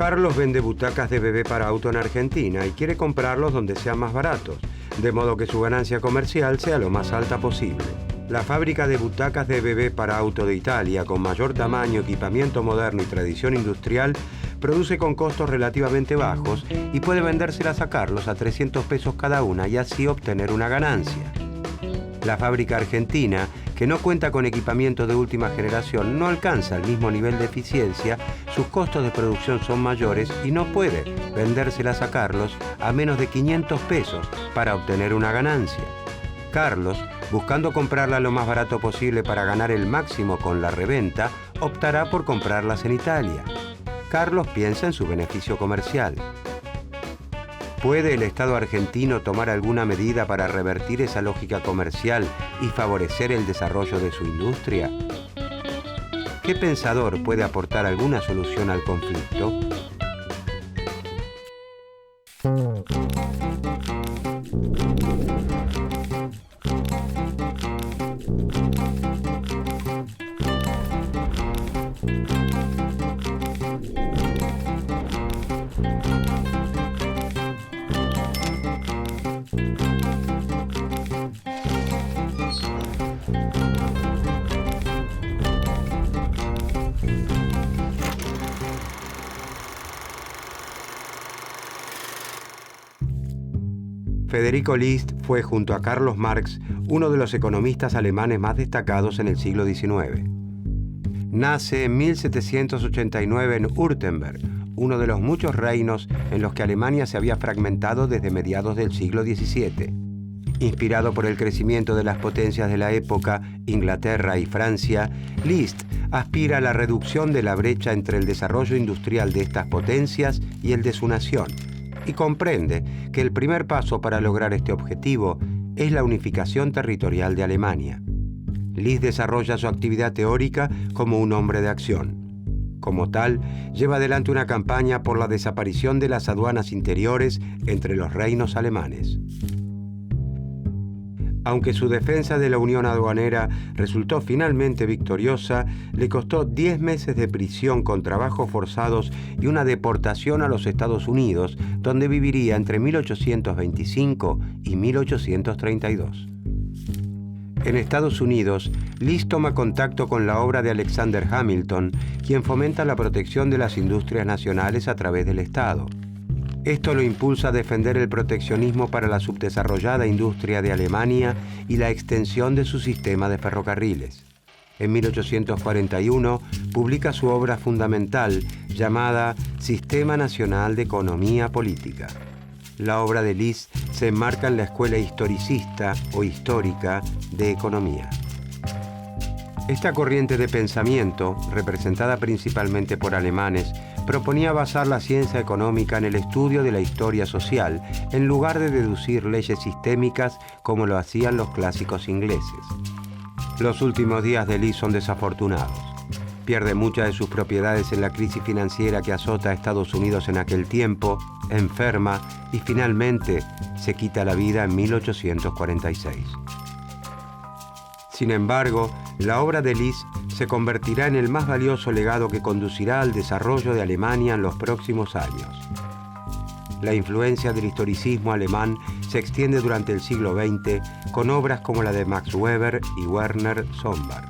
Carlos vende butacas de bebé para auto en Argentina y quiere comprarlos donde sean más baratos, de modo que su ganancia comercial sea lo más alta posible. La fábrica de butacas de bebé para auto de Italia, con mayor tamaño, equipamiento moderno y tradición industrial, produce con costos relativamente bajos y puede vendérselas a Carlos a 300 pesos cada una y así obtener una ganancia. La fábrica argentina, que no cuenta con equipamiento de última generación, no alcanza el mismo nivel de eficiencia, sus costos de producción son mayores y no puede vendérselas a Carlos a menos de 500 pesos para obtener una ganancia. Carlos, buscando comprarla lo más barato posible para ganar el máximo con la reventa, optará por comprarlas en Italia. Carlos piensa en su beneficio comercial. ¿Puede el Estado argentino tomar alguna medida para revertir esa lógica comercial y favorecer el desarrollo de su industria? ¿Qué pensador puede aportar alguna solución al conflicto? Federico List fue, junto a Carlos Marx, uno de los economistas alemanes más destacados en el siglo XIX. Nace en 1789 en Württemberg, uno de los muchos reinos en los que Alemania se había fragmentado desde mediados del siglo XVII. Inspirado por el crecimiento de las potencias de la época, Inglaterra y Francia, List aspira a la reducción de la brecha entre el desarrollo industrial de estas potencias y el de su nación, y comprende que el primer paso para lograr este objetivo es la unificación territorial de Alemania. List desarrolla su actividad teórica como un hombre de acción. Como tal, lleva adelante una campaña por la desaparición de las aduanas interiores entre los reinos alemanes. Aunque su defensa de la unión aduanera resultó finalmente victoriosa, le costó 10 meses de prisión con trabajos forzados y una deportación a los Estados Unidos, donde viviría entre 1825 y 1832. En Estados Unidos, List toma contacto con la obra de Alexander Hamilton, quien fomenta la protección de las industrias nacionales a través del Estado. Esto lo impulsa a defender el proteccionismo para la subdesarrollada industria de Alemania y la extensión de su sistema de ferrocarriles. En 1841 publica su obra fundamental llamada Sistema Nacional de Economía Política. La obra de List se enmarca en la escuela historicista o histórica de economía. Esta corriente de pensamiento, representada principalmente por alemanes, proponía basar la ciencia económica en el estudio de la historia social, en lugar de deducir leyes sistémicas como lo hacían los clásicos ingleses. Los últimos días de List son desafortunados. Pierde muchas de sus propiedades en la crisis financiera que azota a Estados Unidos en aquel tiempo, enferma y finalmente se quita la vida en 1846. Sin embargo, la obra de List se convertirá en el más valioso legado que conducirá al desarrollo de Alemania en los próximos años. La influencia del historicismo alemán se extiende durante el siglo XX con obras como la de Max Weber y Werner Sombart.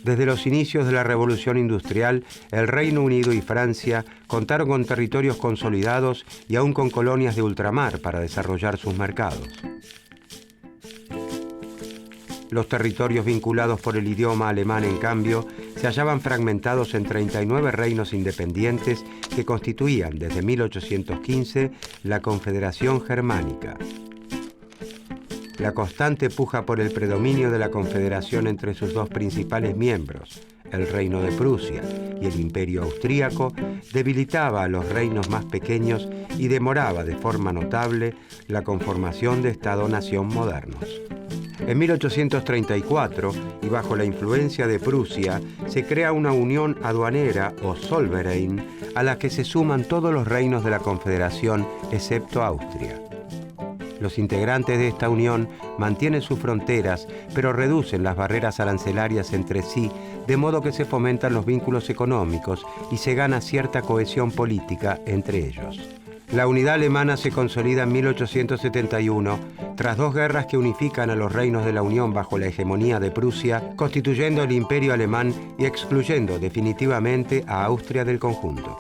Desde los inicios de la Revolución Industrial, el Reino Unido y Francia contaron con territorios consolidados y aún con colonias de ultramar para desarrollar sus mercados. Los territorios vinculados por el idioma alemán, en cambio, se hallaban fragmentados en 39 reinos independientes que constituían, desde 1815, la Confederación Germánica. La constante puja por el predominio de la Confederación entre sus dos principales miembros, el Reino de Prusia y el Imperio Austríaco, debilitaba a los reinos más pequeños y demoraba de forma notable la conformación de Estado-nación modernos. En 1834, y bajo la influencia de Prusia, se crea una unión aduanera o Zollverein, a la que se suman todos los reinos de la Confederación, excepto Austria. Los integrantes de esta unión mantienen sus fronteras, pero reducen las barreras arancelarias entre sí, de modo que se fomentan los vínculos económicos y se gana cierta cohesión política entre ellos. La unidad alemana se consolida en 1871, tras 2 guerras que unifican a los reinos de la Unión bajo la hegemonía de Prusia, constituyendo el Imperio alemán y excluyendo definitivamente a Austria del conjunto.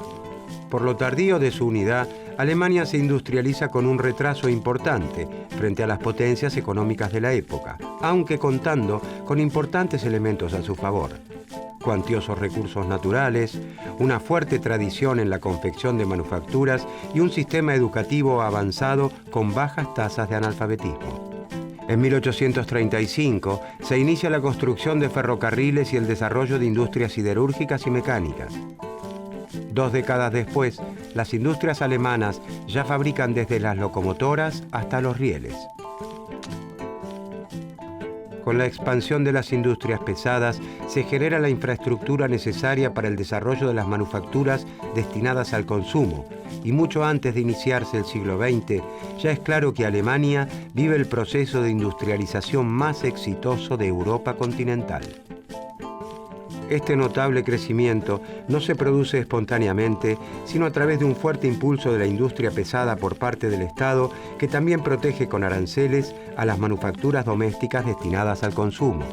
Por lo tardío de su unidad, Alemania se industrializa con un retraso importante frente a las potencias económicas de la época, aunque contando con importantes elementos a su favor: cuantiosos recursos naturales, una fuerte tradición en la confección de manufacturas y un sistema educativo avanzado con bajas tasas de analfabetismo. En 1835 se inicia la construcción de ferrocarriles y el desarrollo de industrias siderúrgicas y mecánicas. 2 décadas después, las industrias alemanas ya fabrican desde las locomotoras hasta los rieles. Con la expansión de las industrias pesadas, se genera la infraestructura necesaria para el desarrollo de las manufacturas destinadas al consumo, y mucho antes de iniciarse el siglo XX, ya es claro que Alemania vive el proceso de industrialización más exitoso de Europa continental. Este notable crecimiento no se produce espontáneamente, sino a través de un fuerte impulso de la industria pesada por parte del Estado, que también protege con aranceles a las manufacturas domésticas destinadas al consumo.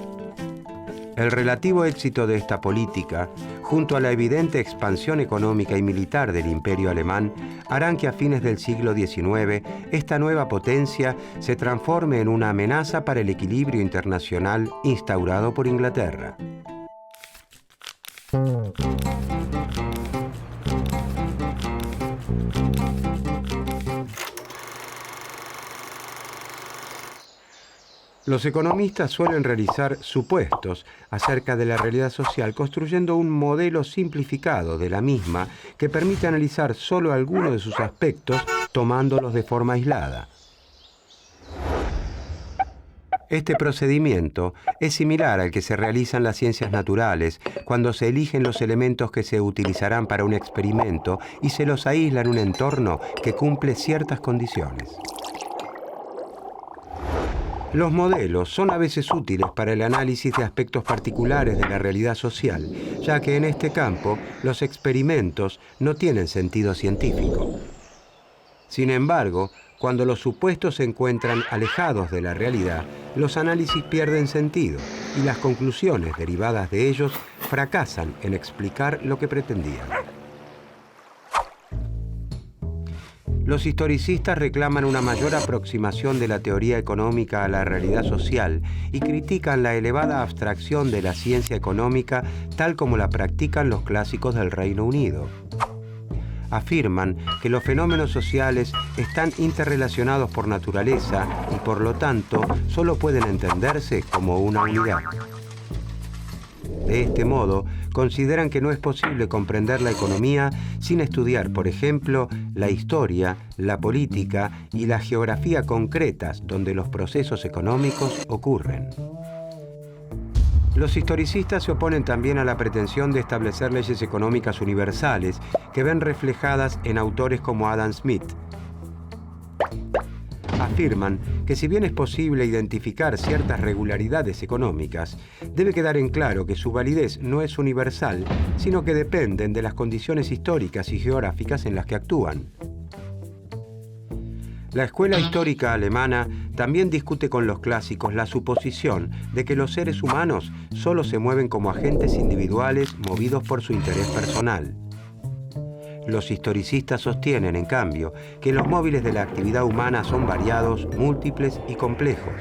El relativo éxito de esta política, junto a la evidente expansión económica y militar del Imperio alemán, harán que a fines del siglo XIX esta nueva potencia se transforme en una amenaza para el equilibrio internacional instaurado por Inglaterra. Los economistas suelen realizar supuestos acerca de la realidad social, construyendo un modelo simplificado de la misma que permite analizar solo algunos de sus aspectos, tomándolos de forma aislada. Este procedimiento es similar al que se realiza en las ciencias naturales, cuando se eligen los elementos que se utilizarán para un experimento y se los aísla en un entorno que cumple ciertas condiciones. Los modelos son a veces útiles para el análisis de aspectos particulares de la realidad social, ya que en este campo los experimentos no tienen sentido científico. Sin embargo, cuando los supuestos se encuentran alejados de la realidad, los análisis pierden sentido y las conclusiones derivadas de ellos fracasan en explicar lo que pretendían. Los historicistas reclaman una mayor aproximación de la teoría económica a la realidad social y critican la elevada abstracción de la ciencia económica tal como la practican los clásicos del Reino Unido. Afirman que los fenómenos sociales están interrelacionados por naturaleza y por lo tanto solo pueden entenderse como una unidad. De este modo, consideran que no es posible comprender la economía sin estudiar, por ejemplo, la historia, la política y la geografía concretas donde los procesos económicos ocurren. Los historicistas se oponen también a la pretensión de establecer leyes económicas universales que ven reflejadas en autores como Adam Smith. Afirman que si bien es posible identificar ciertas regularidades económicas, debe quedar en claro que su validez no es universal, sino que dependen de las condiciones históricas y geográficas en las que actúan. La escuela histórica alemana también discute con los clásicos la suposición de que los seres humanos solo se mueven como agentes individuales movidos por su interés personal. Los historicistas sostienen, en cambio, que los móviles de la actividad humana son variados, múltiples y complejos.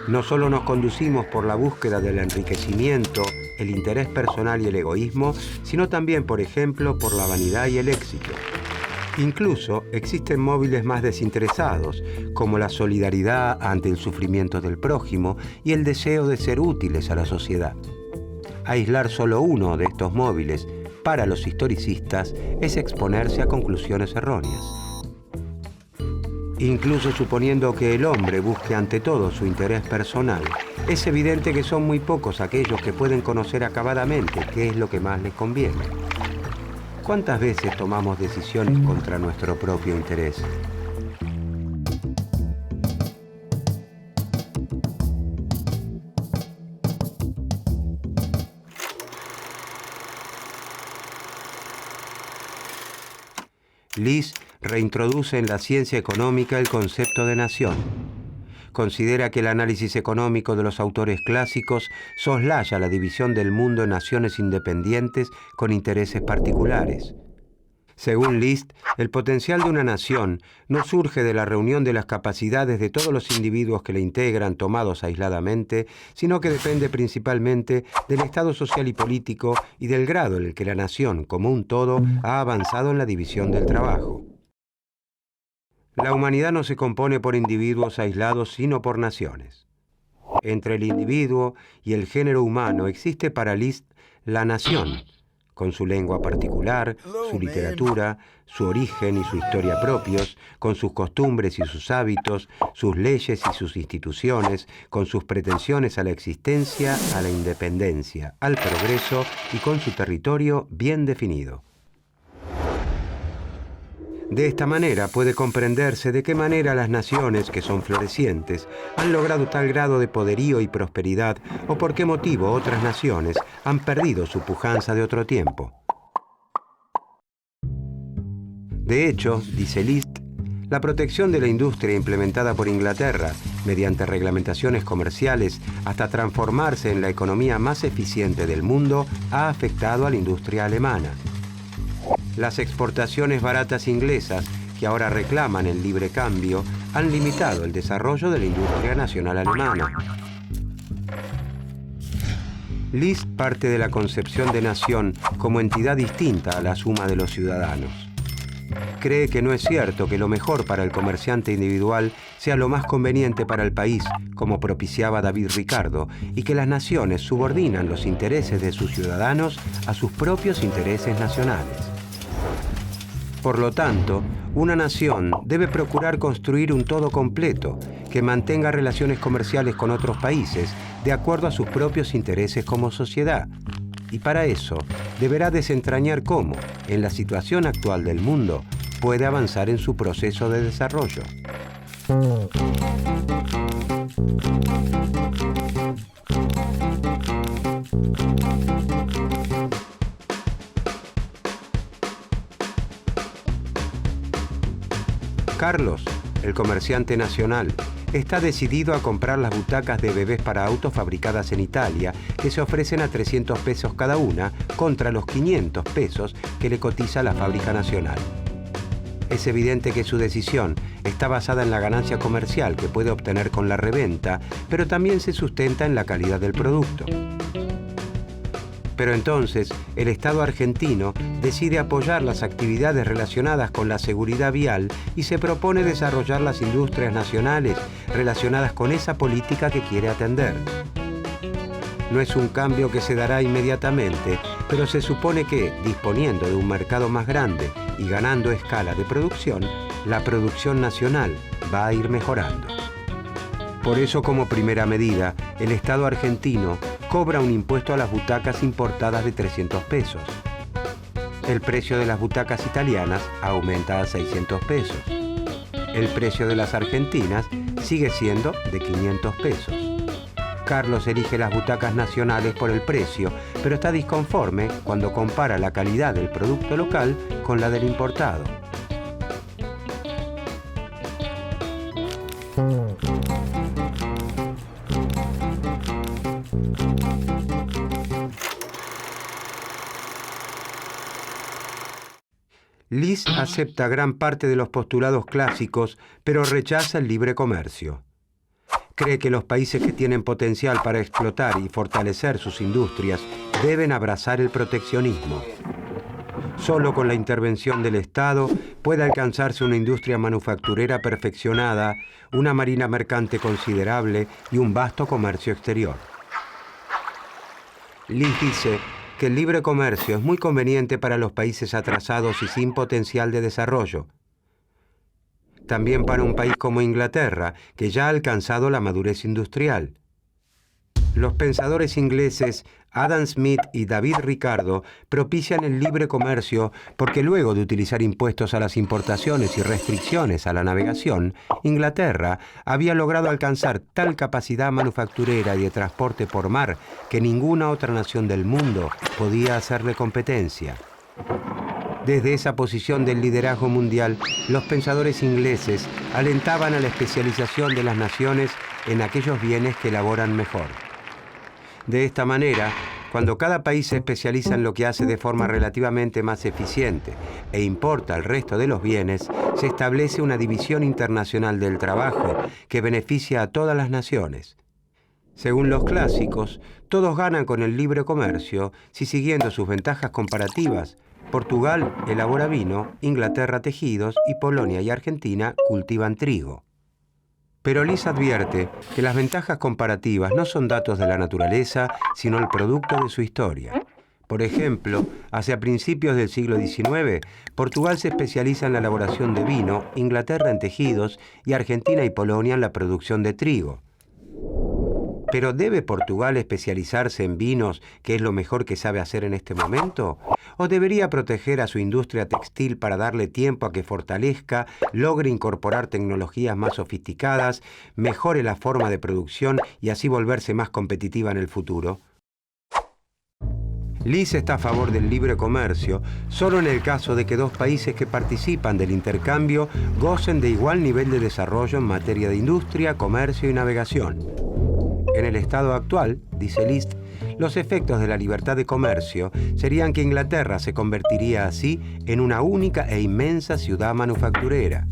No solo nos conducimos por la búsqueda del enriquecimiento, el interés personal y el egoísmo, sino también, por ejemplo, por la vanidad y el éxito. Incluso existen móviles más desinteresados, como la solidaridad ante el sufrimiento del prójimo y el deseo de ser útiles a la sociedad. Aislar solo uno de estos móviles para los historicistas es exponerse a conclusiones erróneas. Incluso suponiendo que el hombre busque ante todo su interés personal, es evidente que son muy pocos aquellos que pueden conocer acabadamente qué es lo que más les conviene. ¿Cuántas veces tomamos decisiones contra nuestro propio interés? List reintroduce en la ciencia económica el concepto de nación. Considera que el análisis económico de los autores clásicos soslaya la división del mundo en naciones independientes con intereses particulares. Según List, el potencial de una nación no surge de la reunión de las capacidades de todos los individuos que la integran tomados aisladamente, sino que depende principalmente del estado social y político y del grado en el que la nación, como un todo, ha avanzado en la división del trabajo. La humanidad no se compone por individuos aislados, sino por naciones. Entre el individuo y el género humano existe para List la nación, con su lengua particular, su literatura, su origen y su historia propios, con sus costumbres y sus hábitos, sus leyes y sus instituciones, con sus pretensiones a la existencia, a la independencia, al progreso y con su territorio bien definido. De esta manera puede comprenderse de qué manera las naciones, que son florecientes, han logrado tal grado de poderío y prosperidad, o por qué motivo otras naciones han perdido su pujanza de otro tiempo. De hecho, dice List, la protección de la industria implementada por Inglaterra, mediante reglamentaciones comerciales, hasta transformarse en la economía más eficiente del mundo, ha afectado a la industria alemana. Las exportaciones baratas inglesas, que ahora reclaman el libre cambio, han limitado el desarrollo de la industria nacional alemana. List parte de la concepción de nación como entidad distinta a la suma de los ciudadanos. Cree que no es cierto que lo mejor para el comerciante individual sea lo más conveniente para el país, como propiciaba David Ricardo, y que las naciones subordinan los intereses de sus ciudadanos a sus propios intereses nacionales. Por lo tanto, una nación debe procurar construir un todo completo que mantenga relaciones comerciales con otros países de acuerdo a sus propios intereses como sociedad. Y para eso, deberá desentrañar cómo, en la situación actual del mundo, puede avanzar en su proceso de desarrollo. Carlos, el comerciante nacional, está decidido a comprar las butacas de bebés para autos fabricadas en Italia, que se ofrecen a 300 pesos cada una, contra los 500 pesos que le cotiza la fábrica nacional. Es evidente que su decisión está basada en la ganancia comercial que puede obtener con la reventa, pero también se sustenta en la calidad del producto. Pero entonces, el Estado argentino decide apoyar las actividades relacionadas con la seguridad vial y se propone desarrollar las industrias nacionales relacionadas con esa política que quiere atender. No es un cambio que se dará inmediatamente, pero se supone que, disponiendo de un mercado más grande y ganando escala de producción, la producción nacional va a ir mejorando. Por eso, como primera medida, el Estado argentino cobra un impuesto a las butacas importadas de 300 pesos. El precio de las butacas italianas aumenta a 600 pesos. El precio de las argentinas sigue siendo de 500 pesos. Carlos elige las butacas nacionales por el precio, pero está disconforme cuando compara la calidad del producto local con la del importado. List acepta gran parte de los postulados clásicos, pero rechaza el libre comercio. Cree que los países que tienen potencial para explotar y fortalecer sus industrias deben abrazar el proteccionismo. Solo con la intervención del Estado puede alcanzarse una industria manufacturera perfeccionada, una marina mercante considerable y un vasto comercio exterior. List dice que el libre comercio es muy conveniente para los países atrasados y sin potencial de desarrollo. También para un país como Inglaterra, que ya ha alcanzado la madurez industrial. Los pensadores ingleses Adam Smith y David Ricardo propician el libre comercio porque luego de utilizar impuestos a las importaciones y restricciones a la navegación, Inglaterra había logrado alcanzar tal capacidad manufacturera y de transporte por mar que ninguna otra nación del mundo podía hacerle competencia. Desde esa posición del liderazgo mundial, los pensadores ingleses alentaban a la especialización de las naciones en aquellos bienes que elaboran mejor. De esta manera, cuando cada país se especializa en lo que hace de forma relativamente más eficiente e importa el resto de los bienes, se establece una división internacional del trabajo que beneficia a todas las naciones. Según los clásicos, todos ganan con el libre comercio si, siguiendo sus ventajas comparativas, Portugal elabora vino, Inglaterra tejidos y Polonia y Argentina cultivan trigo. Pero Liz advierte que las ventajas comparativas no son datos de la naturaleza, sino el producto de su historia. Por ejemplo, hacia principios del siglo XIX, Portugal se especializa en la elaboración de vino, Inglaterra en tejidos y Argentina y Polonia en la producción de trigo. ¿Pero debe Portugal especializarse en vinos, que es lo mejor que sabe hacer en este momento? ¿O debería proteger a su industria textil para darle tiempo a que fortalezca, logre incorporar tecnologías más sofisticadas, mejore la forma de producción y así volverse más competitiva en el futuro? Liz está a favor del libre comercio solo en el caso de que dos países que participan del intercambio gocen de igual nivel de desarrollo en materia de industria, comercio y navegación. En el estado actual, dice List, los efectos de la libertad de comercio serían que Inglaterra se convertiría así en una única e inmensa ciudad manufacturera.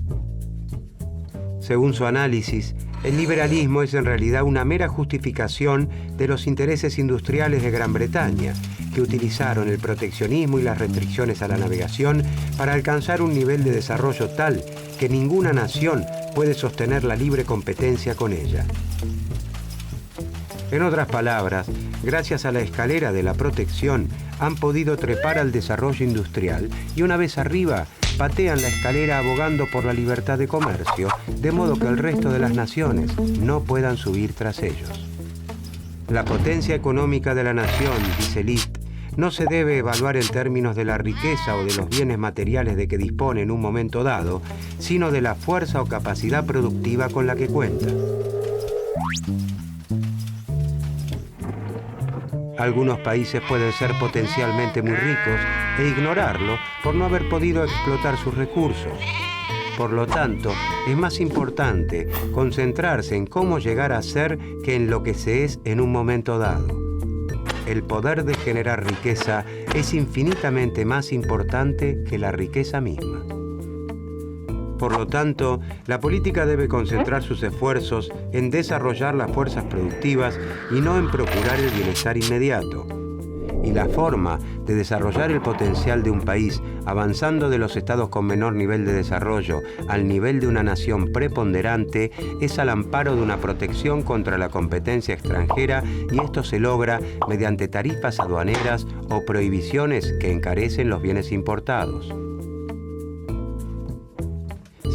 Según su análisis, el liberalismo es en realidad una mera justificación de los intereses industriales de Gran Bretaña, que utilizaron el proteccionismo y las restricciones a la navegación para alcanzar un nivel de desarrollo tal que ninguna nación puede sostener la libre competencia con ella. En otras palabras, gracias a la escalera de la protección, han podido trepar al desarrollo industrial y una vez arriba, patean la escalera abogando por la libertad de comercio, de modo que el resto de las naciones no puedan subir tras ellos. La potencia económica de la nación, dice List, no se debe evaluar en términos de la riqueza o de los bienes materiales de que dispone en un momento dado, sino de la fuerza o capacidad productiva con la que cuenta. Algunos países pueden ser potencialmente muy ricos e ignorarlo por no haber podido explotar sus recursos. Por lo tanto, es más importante concentrarse en cómo llegar a ser que en lo que se es en un momento dado. El poder de generar riqueza es infinitamente más importante que la riqueza misma. Por lo tanto, la política debe concentrar sus esfuerzos en desarrollar las fuerzas productivas y no en procurar el bienestar inmediato. Y la forma de desarrollar el potencial de un país avanzando de los estados con menor nivel de desarrollo al nivel de una nación preponderante es al amparo de una protección contra la competencia extranjera, y esto se logra mediante tarifas aduaneras o prohibiciones que encarecen los bienes importados.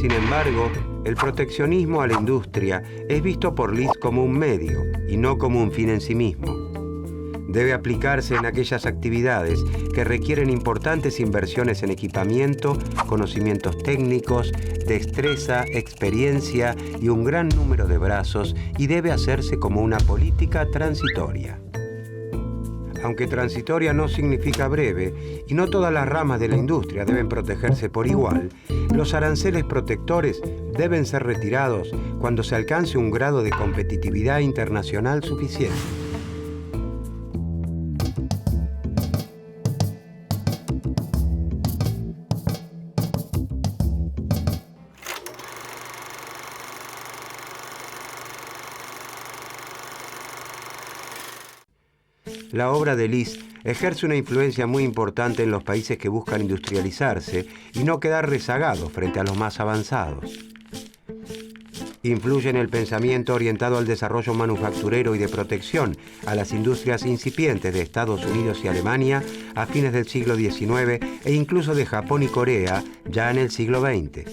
Sin embargo, el proteccionismo a la industria es visto por List como un medio y no como un fin en sí mismo. Debe aplicarse en aquellas actividades que requieren importantes inversiones en equipamiento, conocimientos técnicos, destreza, experiencia y un gran número de brazos, y debe hacerse como una política transitoria. Aunque transitoria no significa breve, y no todas las ramas de la industria deben protegerse por igual, los aranceles protectores deben ser retirados cuando se alcance un grado de competitividad internacional suficiente. La obra de List ejerce una influencia muy importante en los países que buscan industrializarse y no quedar rezagados frente a los más avanzados. Influye en el pensamiento orientado al desarrollo manufacturero y de protección a las industrias incipientes de Estados Unidos y Alemania a fines del siglo XIX e incluso de Japón y Corea ya en el siglo XX.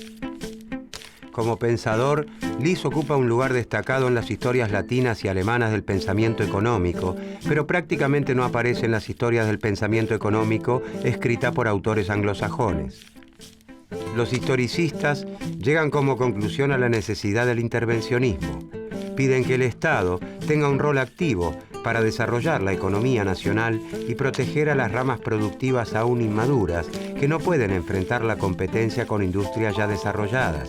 Como pensador, Lis ocupa un lugar destacado en las historias latinas y alemanas del pensamiento económico, pero prácticamente no aparece en las historias del pensamiento económico escritas por autores anglosajones. Los historicistas llegan como conclusión a la necesidad del intervencionismo. Piden que el Estado tenga un rol activo para desarrollar la economía nacional y proteger a las ramas productivas aún inmaduras que no pueden enfrentar la competencia con industrias ya desarrolladas.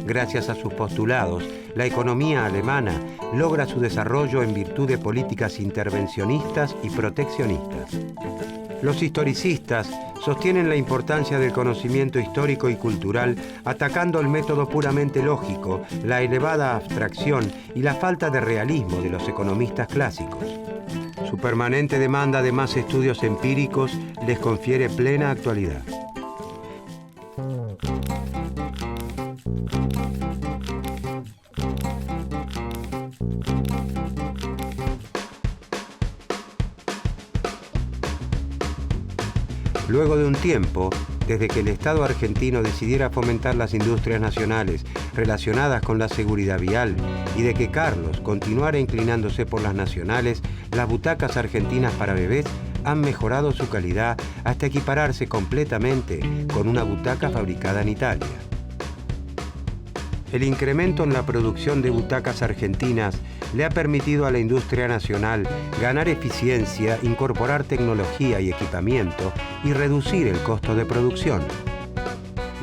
Gracias a sus postulados, la economía alemana logra su desarrollo en virtud de políticas intervencionistas y proteccionistas. Los historicistas sostienen la importancia del conocimiento histórico y cultural atacando el método puramente lógico, la elevada abstracción y la falta de realismo de los economistas clásicos. Su permanente demanda de más estudios empíricos les confiere plena actualidad. Luego de un tiempo, desde que el Estado argentino decidiera fomentar las industrias nacionales relacionadas con la seguridad vial y de que Carlos continuara inclinándose por las nacionales, las butacas argentinas para bebés han mejorado su calidad hasta equipararse completamente con una butaca fabricada en Italia. El incremento en la producción de butacas argentinas le ha permitido a la industria nacional ganar eficiencia, incorporar tecnología y equipamiento y reducir el costo de producción.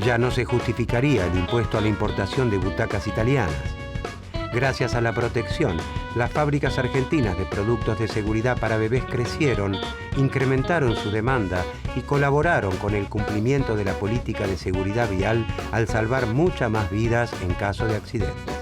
Ya no se justificaría el impuesto a la importación de butacas italianas. Gracias a la protección, las fábricas argentinas de productos de seguridad para bebés crecieron, incrementaron su demanda y colaboraron con el cumplimiento de la política de seguridad vial al salvar muchas más vidas en caso de accidentes.